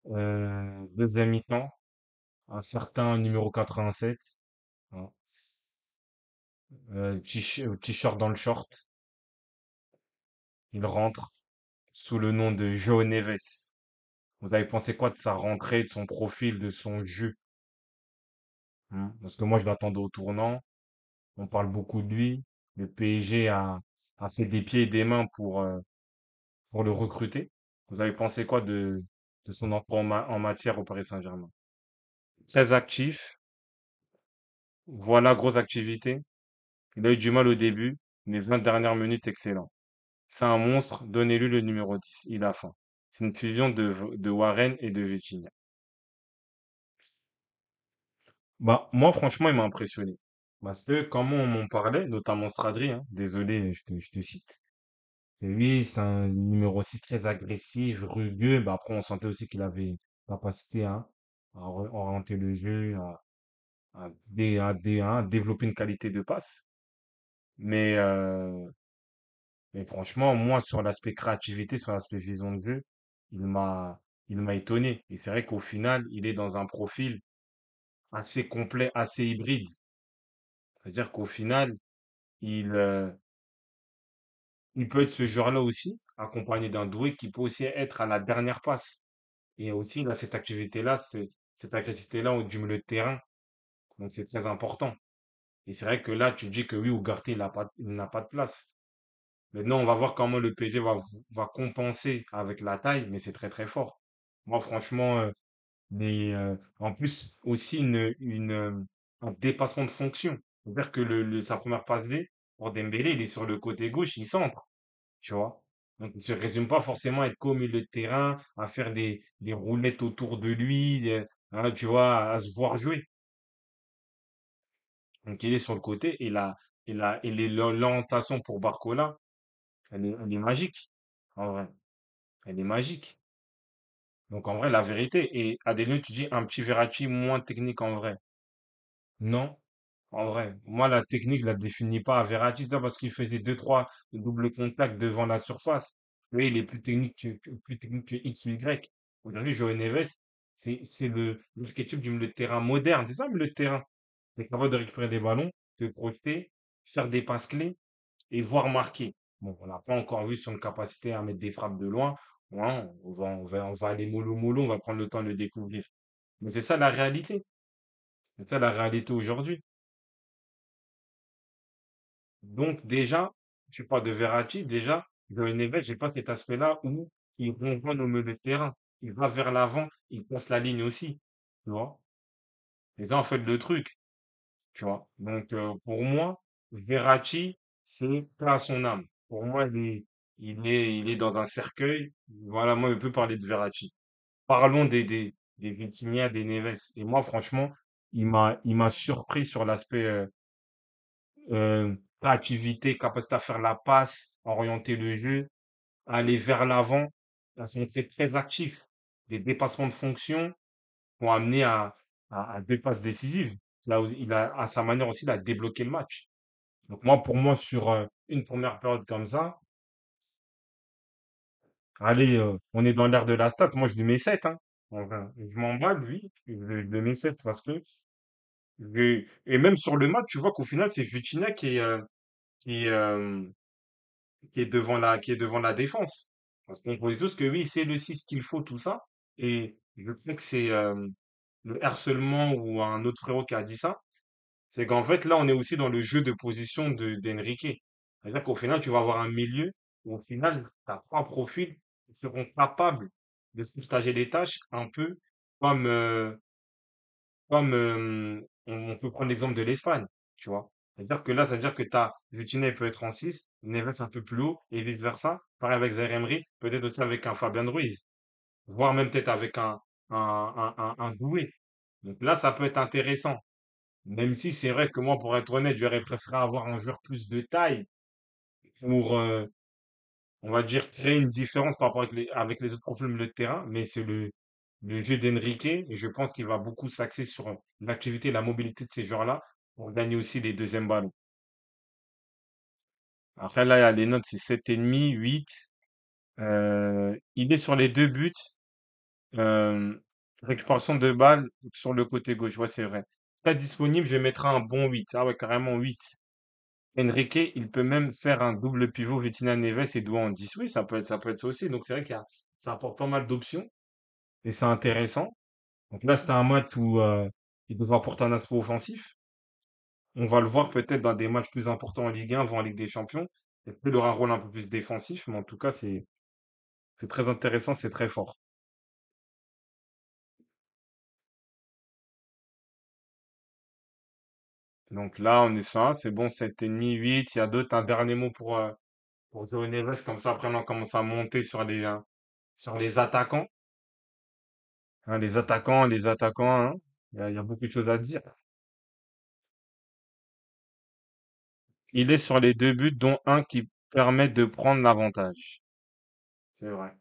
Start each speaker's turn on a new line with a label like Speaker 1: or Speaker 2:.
Speaker 1: Deuxième mi-temps, un certain numéro 87, hein, t-shirt dans le short, il rentre sous le nom de Joe Neves. Vous avez pensé quoi de sa rentrée, de son profil, de son jeu? Hein? Parce que moi, je l'attendais au tournant. On parle beaucoup de lui. Le PSG a fait des pieds et des mains pour le recruter. Vous avez pensé quoi de son entrée en matière au Paris Saint-Germain? Très actif. Voilà, grosse activité. Il a eu du mal au début, mais 20 dernières minutes, excellent. C'est un monstre, donnez-lui le numéro 10. Il a faim. C'est une fusion de Warren et de Vitinha. Bah, moi, franchement, il m'a impressionné. Parce que, comme on m'en parlait, notamment Stradri, hein, désolé, je te cite. Et lui, c'est un numéro 6 très agressif, rugueux. Bah, après, on sentait aussi qu'il avait capacité hein, à orienter le jeu, à développer une qualité de passe. Mais, euh, mais franchement, moi, sur l'aspect créativité, sur l'aspect vision de jeu, il m'a, il m'a étonné. Et c'est vrai qu'au final, il est dans un profil assez complet, assez hybride. C'est-à-dire qu'au final, il, euh, il peut être ce joueur-là aussi, accompagné d'un doué qui peut aussi être à la dernière passe. Et aussi, il a cette activité-là, cette agressivité-là du milieu de terrain. Donc, c'est très important. Et c'est vrai que là, tu dis que oui, Ugarte, il n'a pas de place. Maintenant, on va voir comment le PSG va compenser avec la taille, mais c'est très, très fort. Moi, franchement, en plus, aussi un dépassement de fonction. C'est-à-dire que sa première passe D, pour Dembélé, il est sur le côté gauche, il centre, tu vois. Donc, il ne se résume pas forcément à être qu'au milieu de terrain, à faire des roulettes autour de lui, hein, tu vois, à se voir jouer. Donc, il est sur le côté et l'orientation pour Barcola, elle est magique, en vrai. Elle est magique. Donc, en vrai, la vérité, et Adeline, tu dis un petit Verratti moins technique en vrai. Non, en vrai. Moi, la technique, je la définis pas à Verratti, ça, parce qu'il faisait deux, trois doubles contacts devant la surface. Oui, il est plus technique plus technique que X ou Y. Aujourd'hui, João Neves, c'est l'archétype du milieu de terrain moderne. C'est ça, le milieu de terrain. C'est capable de récupérer des ballons, de projeter, faire des passes clés et voir marquer. Bon, on n'a pas encore vu son capacité à mettre des frappes de loin. Ouais, on va aller mollo mollo, on va prendre le temps de le découvrir. Mais c'est ça la réalité. C'est ça la réalité aujourd'hui. Donc déjà, je parle de Verratti, déjà, dans une Neves, j'ai pas cet aspect-là où il ronronne au milieu de terrain. Il va vers l'avant, il passe la ligne aussi. Tu vois? Et ça, en fait, le truc. Tu vois? Donc, pour moi, Verratti, c'est pas à son âme. Pour moi, il est dans un cercueil. Voilà, moi, je peux parler de Verratti. Parlons des Vitinha, des Neves. Et moi, franchement, il m'a surpris sur l'aspect créativité, capacité à faire la passe, orienter le jeu, aller vers l'avant. Là, c'est très actif. Des dépassements de fonction ont amené à deux passes décisives. Là où il a, à sa manière aussi, il a débloqué le match. Donc moi, pour moi, sur une première période comme ça, allez, on est dans l'ère de la stat. Moi, je lui mets 7, hein. Enfin, je m'en bats, lui. Je le mets 7 parce que et même sur le match, tu vois qu'au final, c'est Vitinha qui, euh, qui est devant la défense. Parce qu'on pense tous que oui, c'est le 6 qu'il faut, tout ça. Et je crois que c'est le harcèlement ou un autre frérot qui a dit ça. C'est qu'en fait, là, on est aussi dans le jeu de position d'Enrique. C'est-à-dire qu'au final, tu vas avoir un milieu où au final, tu as trois profils qui seront capables de se partager des tâches un peu comme, on peut prendre l'exemple de l'Espagne, tu vois. C'est-à-dire que là, c'est-à-dire que tu as Vitinha, il peut être en 6, Neves un peu plus haut, et vice-versa. Pareil avec Zaire Emery, peut-être aussi avec un Fabian Ruiz, voire même peut-être avec un Doué. Donc là, ça peut être intéressant. Même si c'est vrai que moi, pour être honnête, j'aurais préféré avoir un joueur plus de taille pour, on va dire, créer une différence par rapport avec les autres profils au milieu de terrain. Mais c'est le jeu d'Enrique et je pense qu'il va beaucoup s'axer sur l'activité et la mobilité de ces joueurs-là pour gagner aussi les deuxièmes ballons. Après, là, il y a les notes, c'est 7,5, 8. Il est sur les deux buts. Euh, Récupération de balles sur le côté gauche, ouais, c'est vrai. Pas disponible, je mettrai un bon 8. Ah ouais, carrément 8. Enrique, il peut même faire un double pivot Vitinha Neves et Douan en 10. Oui, ça peut être ça aussi. Donc c'est vrai ça apporte pas mal d'options et c'est intéressant. Donc là, c'était un match où il devra apporter un aspect offensif. On va le voir peut-être dans des matchs plus importants en Ligue 1, voire en Ligue des Champions. Peut-être qu'il aura un rôle un peu plus défensif, mais en tout cas, c'est très intéressant, c'est très fort. Donc là, on est sur un, c'est bon, 7,5, 8. Il y a d'autres, un dernier mot pour Joe Neves, comme ça, après, on commence à monter sur les attaquants. Hein, les attaquants, hein. Il y a beaucoup de choses à dire. Il est sur les deux buts, dont un qui permet de prendre l'avantage. C'est vrai.